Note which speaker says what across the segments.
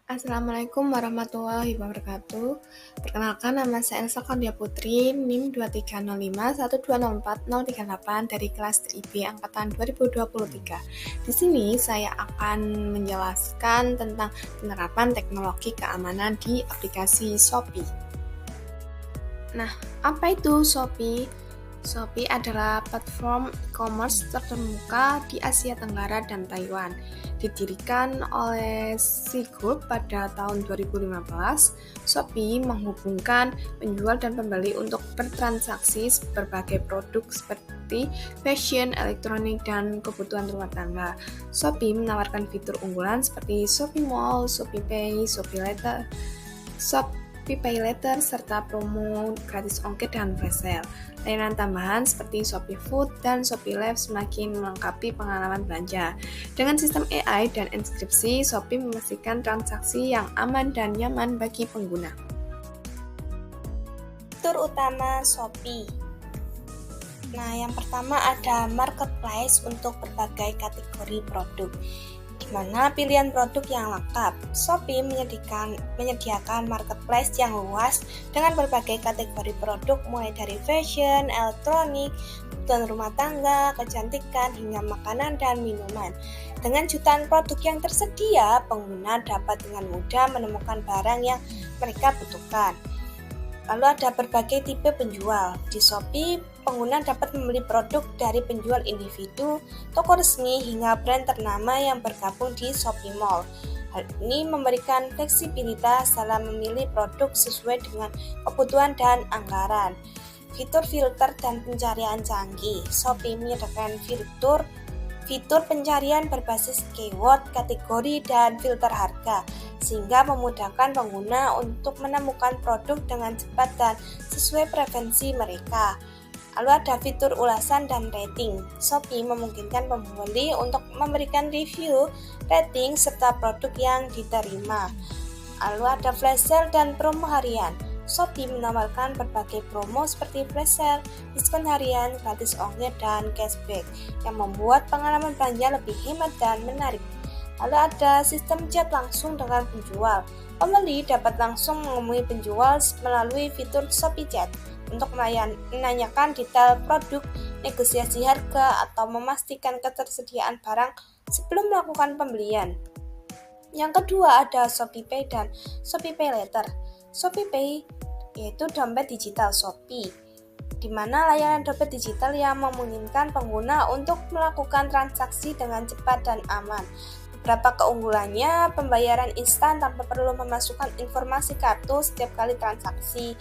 Speaker 1: Assalamualaikum warahmatullahi wabarakatuh. Perkenalkan, nama saya Elsa Cordia Putri, NIM 2305120438 dari kelas TIB angkatan 2023. Di sini saya akan menjelaskan tentang penerapan teknologi keamanan di aplikasi Shopee. Nah, apa itu Shopee? Shopee adalah platform e-commerce terkemuka di Asia Tenggara dan Taiwan. Didirikan oleh Citigroup pada tahun 2015, Shopee menghubungkan penjual dan pembeli untuk bertransaksi berbagai produk seperti fashion, elektronik, dan kebutuhan rumah tangga. Shopee menawarkan fitur unggulan seperti Shopee Mall, Shopee Pay, Shopee Pay Later, serta promo gratis ongkir dan flash sale. Layanan tambahan seperti Shopee Food dan Shopee Live semakin melengkapi pengalaman belanja. Dengan sistem AI dan enkripsi, Shopee memastikan transaksi yang aman dan nyaman bagi pengguna.
Speaker 2: Fitur utama Shopee. Nah, yang pertama ada marketplace untuk berbagai kategori produk, di mana pilihan produk yang lengkap. Shopee menyediakan marketplace yang luas dengan berbagai kategori produk mulai dari fashion, elektronik, kebutuhan rumah tangga, kecantikan, hingga makanan dan minuman. Dengan jutaan produk yang tersedia, pengguna dapat dengan mudah menemukan barang yang mereka butuhkan. Lalu ada berbagai tipe penjual. Di Shopee, pengguna dapat membeli produk dari penjual individu, toko resmi, hingga brand ternama yang bergabung di Shopee Mall. Hal ini memberikan fleksibilitas dalam memilih produk sesuai dengan kebutuhan dan anggaran. Fitur filter dan pencarian canggih. Shopee menyediakan fitur pencarian berbasis keyword, kategori, dan filter harga, sehingga memudahkan pengguna untuk menemukan produk dengan cepat dan sesuai preferensi mereka. Lalu ada fitur ulasan dan rating. Shopee memungkinkan pembeli untuk memberikan review, rating, serta produk yang diterima. Lalu ada flash sale dan promo harian. Shopee menawarkan berbagai promo seperti flash sale, diskon harian, gratis ongkir, dan cashback yang membuat pengalaman belanja lebih hemat dan menarik. Lalu ada sistem chat langsung dengan penjual. Pembeli dapat langsung menemui penjual melalui fitur Shopee Chat untuk menanyakan detail produk, negosiasi harga, atau memastikan ketersediaan barang sebelum melakukan pembelian. Yang kedua ada Shopee Pay dan Shopee Pay Later. Shopee Pay yaitu dompet digital Shopee, di mana layanan dompet digital yang memungkinkan pengguna untuk melakukan transaksi dengan cepat dan aman. Beberapa keunggulannya, pembayaran instan tanpa perlu memasukkan informasi kartu setiap kali transaksi.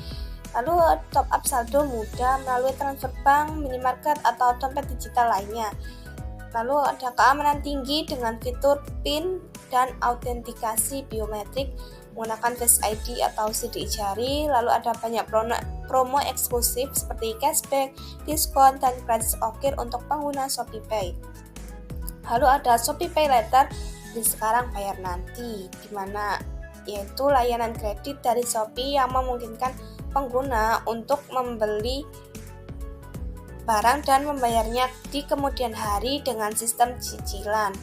Speaker 2: Lalu top up saldo mudah melalui transfer bank, minimarket, atau dompet digital lainnya. Lalu ada keamanan tinggi dengan fitur PIN dan autentikasi biometrik menggunakan Face ID atau sidik jari. Lalu ada banyak promo eksklusif seperti cashback, diskon, dan gratis ongkir untuk pengguna Shopee Pay. Lalu ada Shopee Pay Later, beli sekarang bayar nanti, di mana yaitu layanan kredit dari Shopee yang memungkinkan pengguna untuk membeli barang dan membayarnya di kemudian hari dengan sistem cicilan.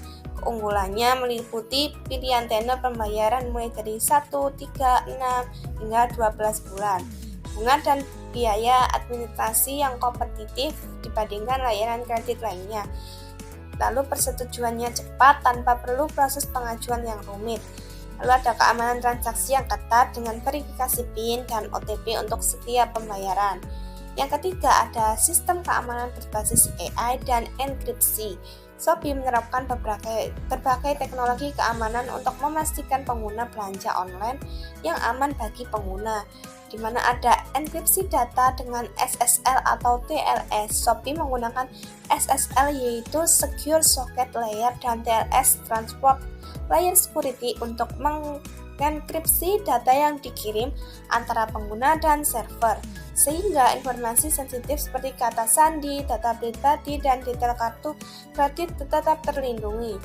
Speaker 2: Keunggulannya meliputi pilihan tenor pembayaran mulai dari 1, 3, 6, hingga 12 bulan. Bunga dan biaya administrasi yang kompetitif dibandingkan layanan kredit lainnya. Lalu persetujuannya cepat tanpa perlu proses pengajuan yang rumit. Lalu ada keamanan transaksi yang ketat dengan verifikasi PIN dan OTP untuk setiap pembayaran. Yang ketiga ada sistem keamanan berbasis AI dan enkripsi. Shopee menerapkan berbagai teknologi keamanan untuk memastikan pengguna belanja online yang aman bagi pengguna, di mana ada enkripsi data dengan SSL atau TLS. Shopee menggunakan SSL yaitu Secure Socket Layer dan TLS Transport Layer Security untuk mengenkripsi data yang dikirim antara pengguna dan server, sehingga informasi sensitif seperti kata sandi, data pribadi, dan detail kartu kredit tetap terlindungi.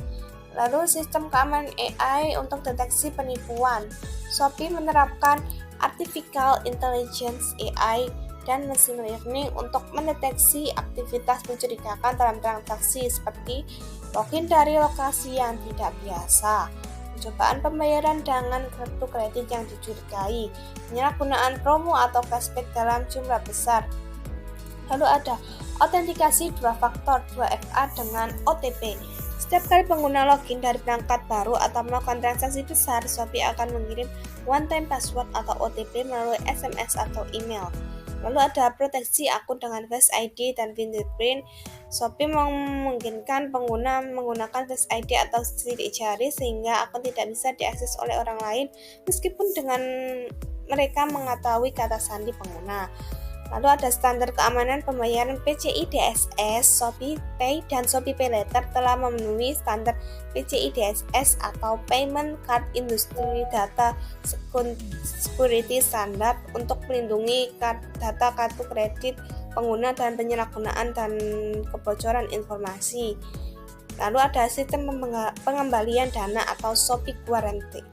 Speaker 2: Lalu sistem keamanan AI untuk deteksi penipuan. Shopee menerapkan Artificial Intelligence AI dan Machine Learning untuk mendeteksi aktivitas mencurigakan dalam transaksi seperti login dari lokasi yang tidak biasa. pencobaan pembayaran dengan kartu kredit yang dicurigai, penyalahgunaan promo atau cashback dalam jumlah besar. Lalu ada autentikasi 2 faktor 2FA dengan OTP. Setiap kali pengguna login dari perangkat baru atau melakukan transaksi besar, Shopee akan mengirim one-time password atau OTP melalui SMS atau email. Lalu ada proteksi akun dengan Face ID dan fingerprint. Shopee memungkinkan pengguna menggunakan Face ID atau sidik jari sehingga akun tidak bisa diakses oleh orang lain meskipun dengan mereka mengetahui kata sandi pengguna. Lalu ada standar keamanan pembayaran PCI DSS, Shopee Pay dan Shopee Pay Later telah memenuhi standar PCI DSS atau Payment Card Industry Data Security Standard untuk melindungi data kartu kredit pengguna dan penyalahgunaan dan kebocoran informasi. Lalu ada sistem pengembalian dana atau Shopee Guarantee.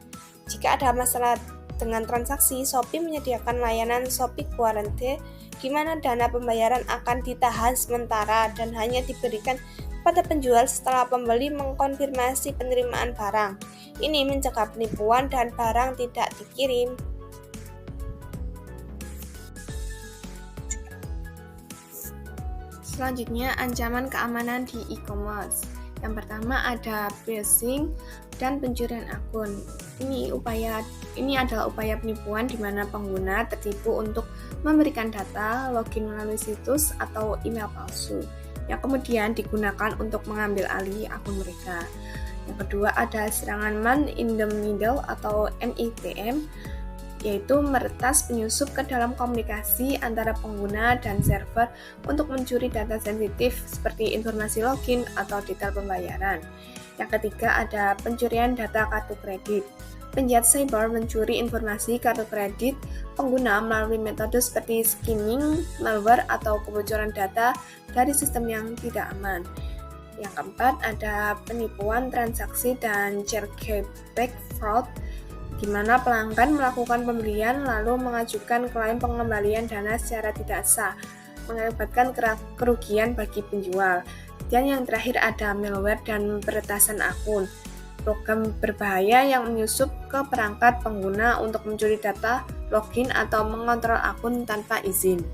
Speaker 2: Jika ada masalah dengan transaksi, Shopee menyediakan layanan Shopee Guarantee di mana dana pembayaran akan ditahan sementara dan hanya diberikan pada penjual setelah pembeli mengkonfirmasi penerimaan barang. Ini mencegah penipuan dan barang tidak dikirim.
Speaker 1: Selanjutnya, ancaman keamanan di e-commerce. Yang pertama ada phishing dan pencurian akun. Ini adalah upaya penipuan di mana pengguna tertipu untuk memberikan data login melalui situs atau email palsu yang kemudian digunakan untuk mengambil alih akun mereka. Yang kedua ada serangan man in the middle atau MITM, yaitu meretas penyusup ke dalam komunikasi antara pengguna dan server untuk mencuri data sensitif seperti informasi login atau detail pembayaran. Yang ketiga ada pencurian data kartu kredit. Penjahat cyber mencuri informasi kartu kredit pengguna melalui metode seperti skimming, malware, atau kebocoran data dari sistem yang tidak aman. Yang keempat ada penipuan transaksi dan chargeback fraud, di mana pelanggan melakukan pembelian lalu mengajukan klaim pengembalian dana secara tidak sah, mengakibatkan kerugian bagi penjual. Dan yang terakhir ada malware dan peretasan akun, program berbahaya yang menyusup ke perangkat pengguna untuk mencuri data login atau mengontrol akun tanpa izin.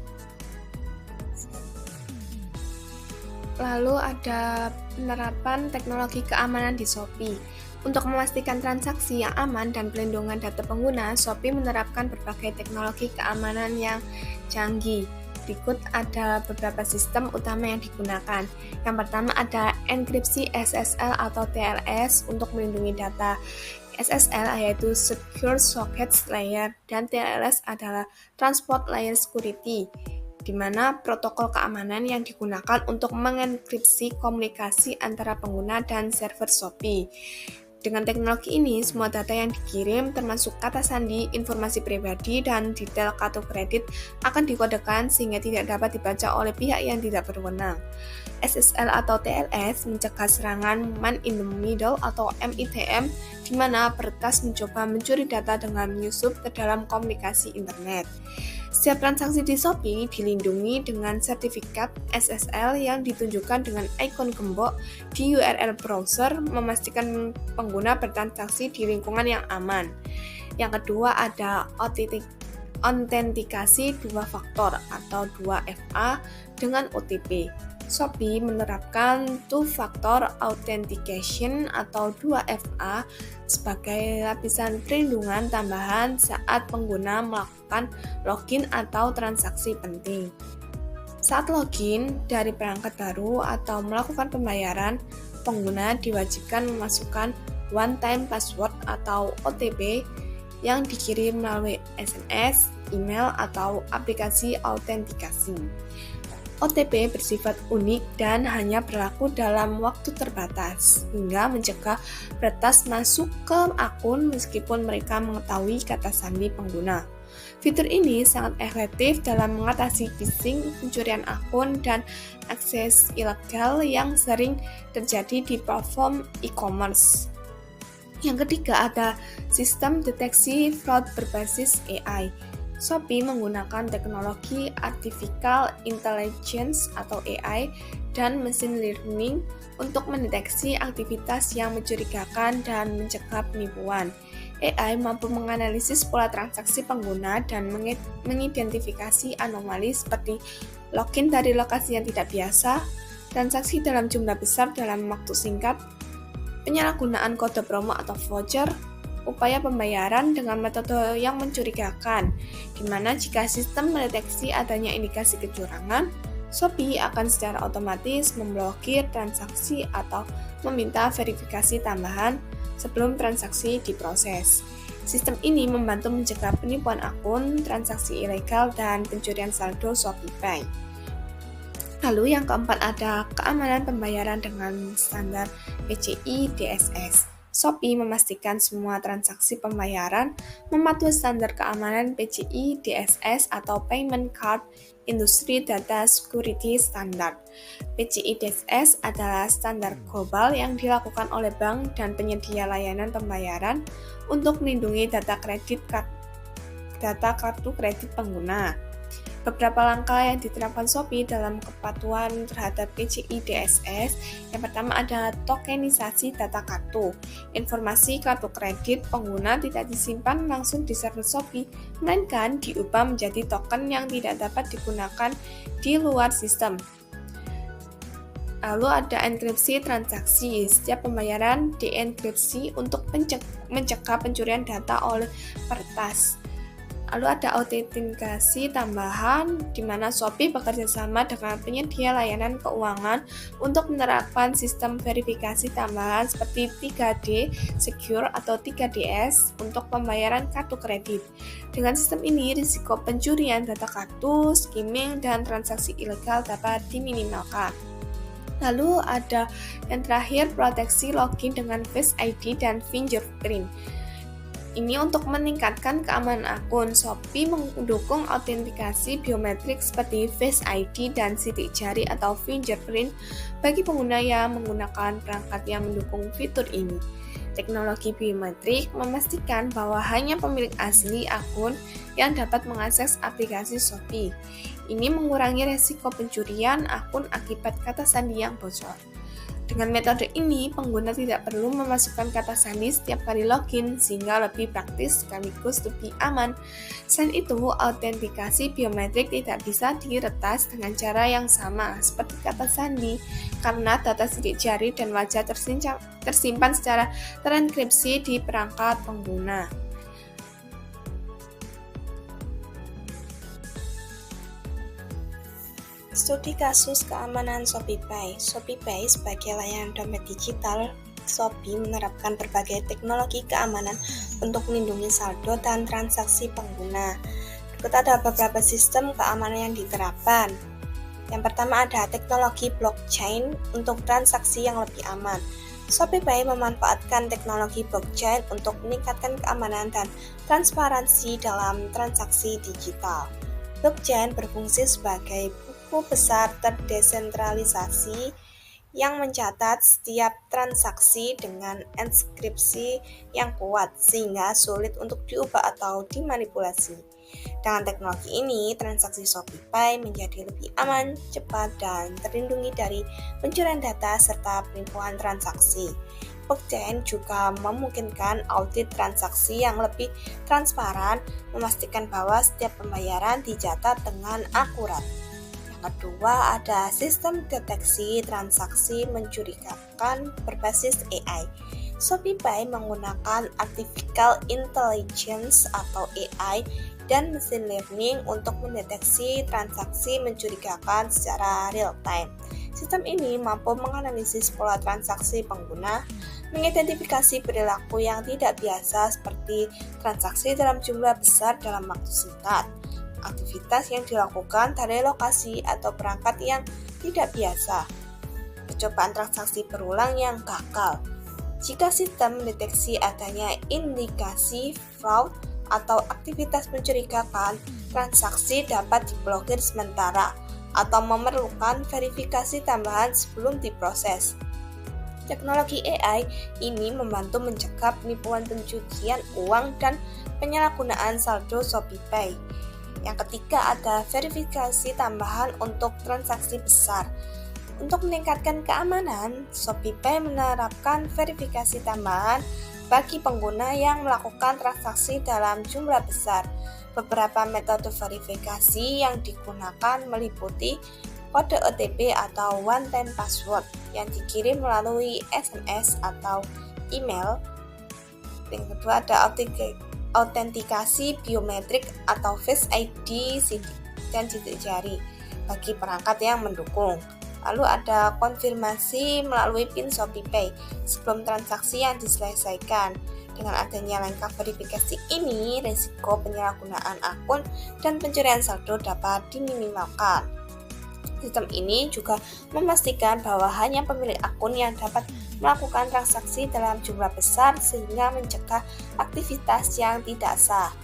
Speaker 1: Lalu ada penerapan teknologi keamanan di Shopee. Untuk memastikan transaksi yang aman dan pelindungan data pengguna, Shopee menerapkan berbagai teknologi keamanan yang canggih. Berikut ada beberapa sistem utama yang digunakan. Yang pertama ada enkripsi SSL atau TLS untuk melindungi data. SSL yaitu Secure Sockets Layer dan TLS adalah Transport Layer Security, di mana protokol keamanan yang digunakan untuk mengenkripsi komunikasi antara pengguna dan server Shopee. Dengan teknologi ini, semua data yang dikirim termasuk kata sandi, informasi pribadi, dan detail kartu kredit akan dikodekan sehingga tidak dapat dibaca oleh pihak yang tidak berwenang. SSL atau TLS mencegah serangan man in the middle atau MITM, di mana peretas mencoba mencuri data dengan menyusup ke dalam komunikasi internet. Setiap transaksi di Shopee dilindungi dengan sertifikat SSL yang ditunjukkan dengan ikon gembok di URL browser, memastikan pengguna bertransaksi di lingkungan yang aman. Yang kedua ada autentikasi 2 faktor atau 2FA dengan OTP. Shopee menerapkan two-factor authentication atau 2FA sebagai lapisan perlindungan tambahan saat pengguna melakukan login atau transaksi penting. Saat login dari perangkat baru atau melakukan pembayaran, pengguna diwajibkan memasukkan one-time password atau OTP yang dikirim melalui SMS, email, atau aplikasi autentikasi. OTP bersifat unik dan hanya berlaku dalam waktu terbatas, hingga mencegah peretas masuk ke akun meskipun mereka mengetahui kata sandi pengguna. Fitur ini sangat efektif dalam mengatasi phishing, pencurian akun, dan akses ilegal yang sering terjadi di platform e-commerce. Yang ketiga ada sistem deteksi fraud berbasis AI. Shopee menggunakan teknologi Artificial Intelligence atau AI dan Machine Learning untuk mendeteksi aktivitas yang mencurigakan dan mencegah penipuan. AI mampu menganalisis pola transaksi pengguna dan mengidentifikasi anomali seperti login dari lokasi yang tidak biasa, transaksi dalam jumlah besar dalam waktu singkat, penyalahgunaan kode promo atau voucher, upaya pembayaran dengan metode yang mencurigakan, di mana jika sistem mendeteksi adanya indikasi kecurangan, Shopee akan secara otomatis memblokir transaksi atau meminta verifikasi tambahan sebelum transaksi diproses. Sistem ini membantu mencegah penipuan akun, transaksi ilegal, dan pencurian saldo ShopeePay. Lalu yang keempat ada keamanan pembayaran dengan standar PCI DSS. Shopee memastikan semua transaksi pembayaran mematuhi standar keamanan PCI DSS atau Payment Card Industry Data Security Standard. PCI DSS adalah standar global yang dilakukan oleh bank dan penyedia layanan pembayaran untuk melindungi data kartu kredit pengguna. Beberapa langkah yang diterapkan Shopee dalam kepatuhan terhadap PCI DSS. Yang pertama ada tokenisasi data kartu. Informasi kartu kredit pengguna tidak disimpan langsung di server Shopee, melainkan diubah menjadi token yang tidak dapat digunakan di luar sistem. Lalu ada enkripsi transaksi. Setiap pembayaran dienkripsi untuk mencegah pencurian data oleh peretas. Lalu ada autentikasi tambahan, di mana Shopee bekerja sama dengan penyedia layanan keuangan untuk menerapkan sistem verifikasi tambahan seperti 3D Secure atau 3DS untuk pembayaran kartu kredit. Dengan sistem ini, risiko pencurian data kartu, skimming, dan transaksi ilegal dapat diminimalkan. Lalu ada yang terakhir, proteksi login dengan Face ID dan fingerprint. Ini untuk meningkatkan keamanan akun. Shopee mendukung autentikasi biometrik seperti Face ID dan sidik jari atau fingerprint bagi pengguna yang menggunakan perangkat yang mendukung fitur ini. Teknologi biometrik memastikan bahwa hanya pemilik asli akun yang dapat mengakses aplikasi Shopee. Ini mengurangi resiko pencurian akun akibat kata sandi yang bocor. Dengan metode ini, pengguna tidak perlu memasukkan kata sandi setiap kali login, sehingga lebih praktis sekaligus lebih aman. Selain itu, autentikasi biometrik tidak bisa diretas dengan cara yang sama seperti kata sandi, karena data sidik jari dan wajah tersimpan secara terenkripsi di perangkat pengguna.
Speaker 2: Studi kasus keamanan ShopeePay. ShopeePay sebagai layanan dompet digital, Shopee menerapkan berbagai teknologi keamanan untuk melindungi saldo dan transaksi pengguna. Berikut ada beberapa sistem keamanan yang diterapkan. Yang pertama ada teknologi blockchain untuk transaksi yang lebih aman. ShopeePay memanfaatkan teknologi blockchain untuk meningkatkan keamanan dan transparansi dalam transaksi digital. Blockchain berfungsi sebagai buku besar terdesentralisasi yang mencatat setiap transaksi dengan enskripsi yang kuat sehingga sulit untuk diubah atau dimanipulasi. Dengan teknologi ini, transaksi ShopeePay menjadi lebih aman, cepat, dan terlindungi dari pencurian data serta penipuan transaksi. Blockchain juga memungkinkan audit transaksi yang lebih transparan, memastikan bahwa setiap pembayaran dicatat dengan akurat. Kedua, ada sistem deteksi transaksi mencurigakan berbasis AI. ShopeePay menggunakan Artificial Intelligence atau AI dan Machine Learning untuk mendeteksi transaksi mencurigakan secara real-time. Sistem ini mampu menganalisis pola transaksi pengguna, mengidentifikasi perilaku yang tidak biasa seperti transaksi dalam jumlah besar dalam waktu singkat, aktivitas yang dilakukan dari lokasi atau perangkat yang tidak biasa, percobaan transaksi berulang yang gagal. Jika sistem mendeteksi adanya indikasi fraud atau aktivitas mencurigakan, transaksi dapat diblokir sementara atau memerlukan verifikasi tambahan sebelum diproses. Teknologi AI ini membantu mencegah penipuan pencucian uang dan penyalahgunaan saldo ShopeePay. Yang ketiga ada verifikasi tambahan untuk transaksi besar. Untuk meningkatkan keamanan, ShopeePay menerapkan verifikasi tambahan bagi pengguna yang melakukan transaksi dalam jumlah besar. Beberapa metode verifikasi yang digunakan meliputi kode OTP atau one time password yang dikirim melalui SMS atau email. Yang kedua ada autentikasi biometrik atau Face ID dan sidik jari bagi perangkat yang mendukung. Lalu ada konfirmasi melalui PIN ShopeePay sebelum transaksi yang diselesaikan. Dengan adanya langkah verifikasi ini, risiko penyalahgunaan akun dan pencurian saldo dapat diminimalkan. Sistem ini juga memastikan bahwa hanya pemilik akun yang dapat melakukan transaksi dalam jumlah besar sehingga mencegah aktivitas yang tidak sah.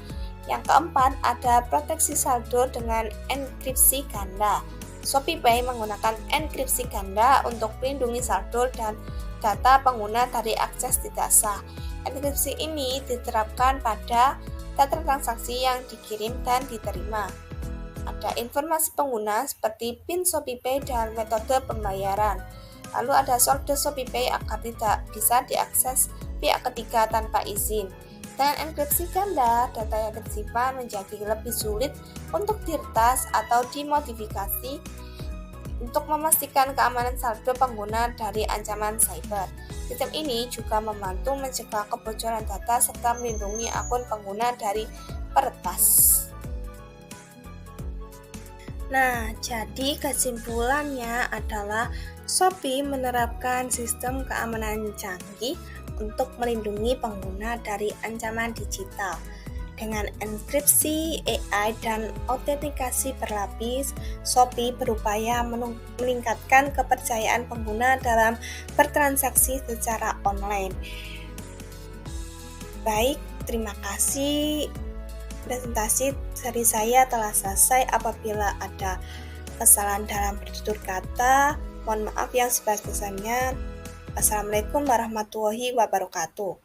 Speaker 2: Yang keempat, ada proteksi saldo dengan enkripsi ganda. ShopeePay menggunakan enkripsi ganda untuk melindungi saldo dan data pengguna dari akses tidak sah. Enkripsi ini diterapkan pada data transaksi yang dikirim dan diterima. Ada informasi pengguna seperti PIN ShopeePay dan metode pembayaran. Lalu ada saldo ShopeePay agar tidak bisa diakses pihak ketiga tanpa izin. Dengan enkripsi ganda, data yang tersimpan menjadi lebih sulit untuk diretas atau dimodifikasi untuk memastikan keamanan saldo pengguna dari ancaman cyber. Sistem ini juga membantu mencegah kebocoran data serta melindungi akun pengguna dari peretas. Nah, jadi kesimpulannya adalah Shopee menerapkan sistem keamanan canggih untuk melindungi pengguna dari ancaman digital. Dengan enkripsi, AI, dan autentikasi berlapis, Shopee berupaya meningkatkan kepercayaan pengguna dalam bertransaksi secara online. Baik, terima kasih. Presentasi dari saya telah selesai. Apabila ada kesalahan dalam bertutur kata, mohon maaf yang sebesar-besarnya. Assalamualaikum warahmatullahi wabarakatuh.